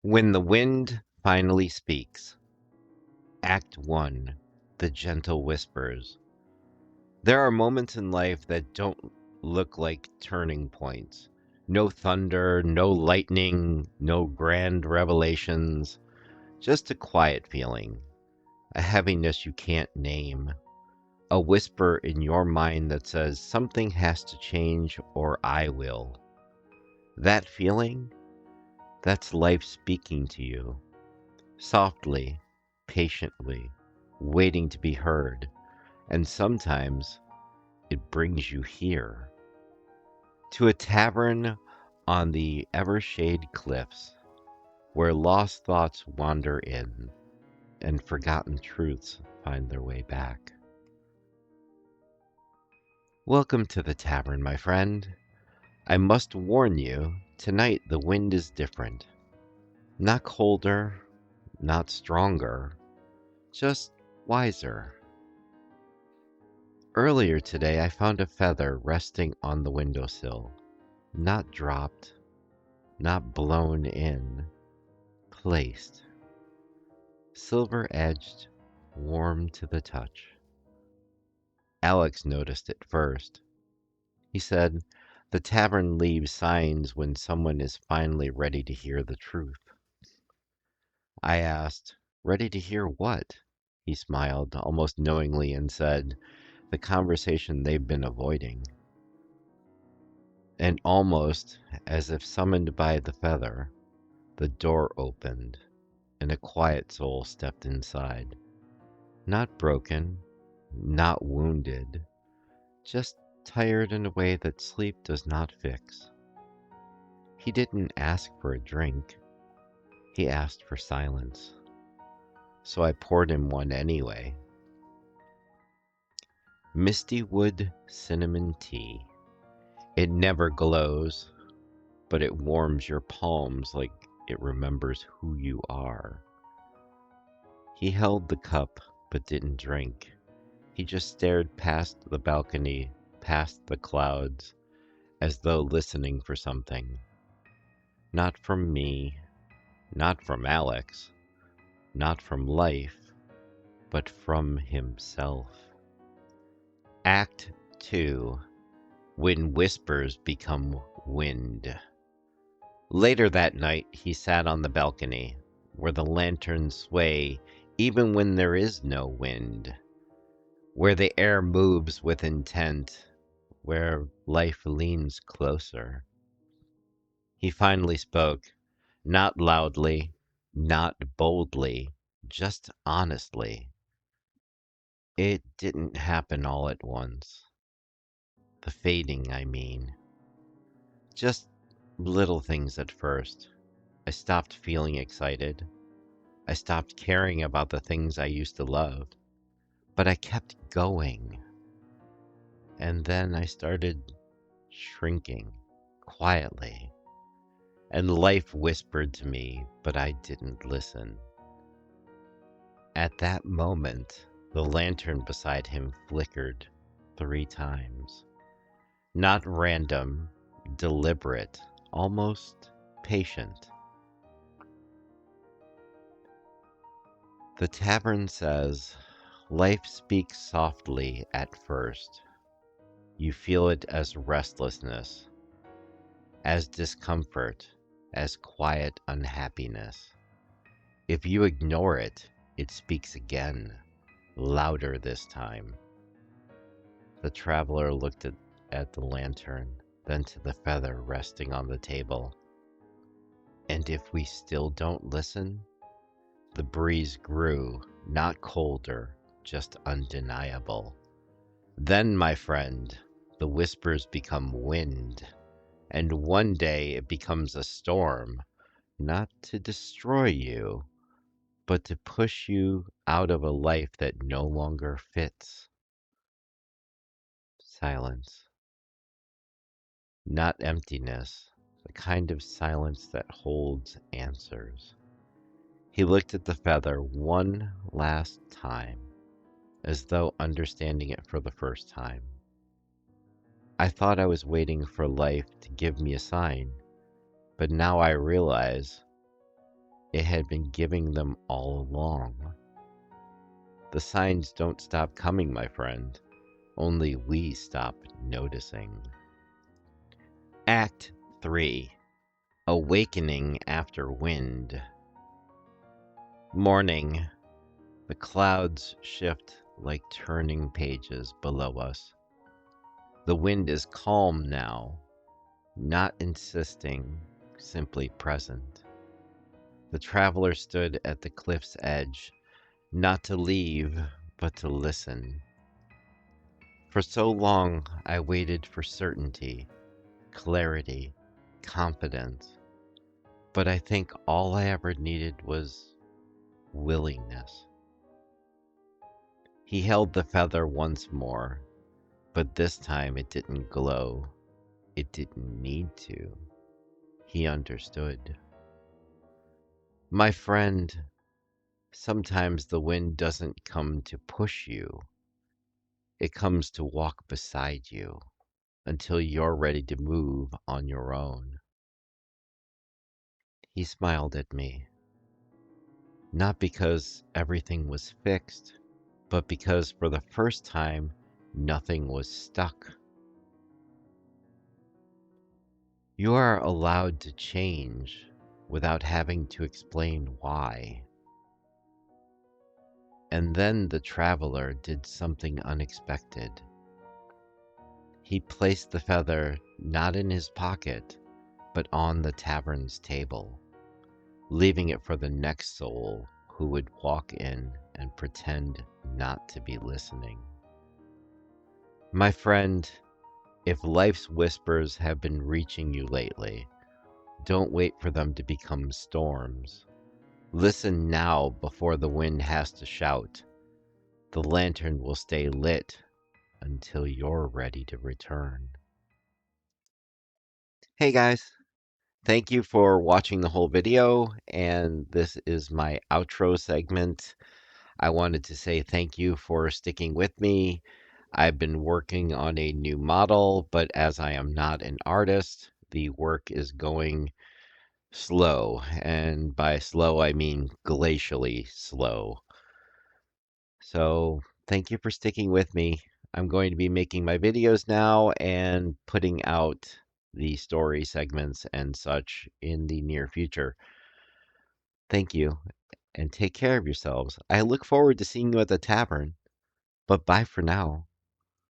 When the Wind Finally Speaks. Act 1. The Gentle Whispers. There are moments in life that don't look like turning points. No thunder, no lightning, no grand revelations, just a quiet feeling, a heaviness you can't name, a whisper in your mind that says something has to change or I will. That feeling, that's life speaking to you. Softly, patiently, waiting to be heard, and sometimes it brings you here, to a tavern on the Evershade Cliffs, where lost thoughts wander in, and forgotten truths find their way back. Welcome to the tavern, my friend. I must warn you, tonight the wind is different. Not colder, not stronger, just wiser. Earlier today, I found a feather resting on the windowsill. Not dropped, not blown in, placed. Silver edged, warm to the touch. Alex noticed it first. He said, "The tavern leaves signs when someone is finally ready to hear the truth." I asked, "Ready to hear what?" He smiled, almost knowingly, and said, "The conversation they've been avoiding." And almost as if summoned by the feather, the door opened, and a quiet soul stepped inside. Not broken, not wounded, just tired in a way that sleep does not fix. He didn't ask for a drink, he asked for silence. So I poured him one anyway. Misty wood cinnamon tea. It never glows, but it warms your palms like it remembers who you are. He held the cup but didn't drink. He just stared past the balcony, past the clouds, as though listening for something. Not from me, not from Alex, not from life, but from himself. Act 2. When Whispers Become Wind. Later that night, he sat on the balcony, where the lanterns sway even when there is no wind, where the air moves with intent, where life leans closer. He finally spoke, not loudly, not boldly, just honestly. It didn't happen all at once. The fading, I mean. Just little things at first. I stopped feeling excited. I stopped caring about the things I used to love. But I kept going. And then I started shrinking, quietly. And life whispered to me, but I didn't listen. At that moment, the lantern beside him flickered 3 times. Not random, deliberate, almost patient. The tavern says, life speaks softly at first. You feel it as restlessness, as discomfort, as quiet unhappiness. If you ignore it, it speaks again, louder this time. The traveler looked at the lantern, then to the feather resting on the table. And if we still don't listen? The breeze grew, not colder, just undeniable. Then, my friend, the whispers become wind, and one day it becomes a storm, not to destroy you, but to push you out of a life that no longer fits. Silence. Not emptiness, the kind of silence that holds answers. He looked at the feather one last time, as though understanding it for the first time. I thought I was waiting for life to give me a sign, but now I realize It had been giving them all along. The signs don't stop coming, my friend. Only we stop noticing. Act 3. Awakening After Wind. Morning. The clouds shift like turning pages below us. The wind is calm now, not insisting, simply present. The traveler stood at the cliff's edge, not to leave, but to listen. For so long I waited for certainty, clarity, confidence, but I think all I ever needed was willingness. He held the feather once more, but this time it didn't glow. It didn't need to. He understood. My friend, sometimes the wind doesn't come to push you. It comes to walk beside you until you're ready to move on your own. He smiled at me, not because everything was fixed, but because for the first time, nothing was stuck. You are allowed to change without having to explain why. And then the traveler did something unexpected. He placed the feather not in his pocket, but on the tavern's table, leaving it for the next soul who would walk in and pretend not to be listening. My friend, if life's whispers have been reaching you lately, don't wait for them to become storms. Listen now before the wind has to shout. The lantern will stay lit until you're ready to return. Hey guys, thank you for watching the whole video, and this is my outro segment. I wanted to say thank you for sticking with me. I've been working on a new model, but as I am not an artist, the work is going slow, and by slow I mean glacially slow. So thank you for sticking with me. I'm going to be making my videos now and putting out the story segments and such in the near future. Thank you, and take care of yourselves. I look forward to seeing you at the tavern, but bye for now.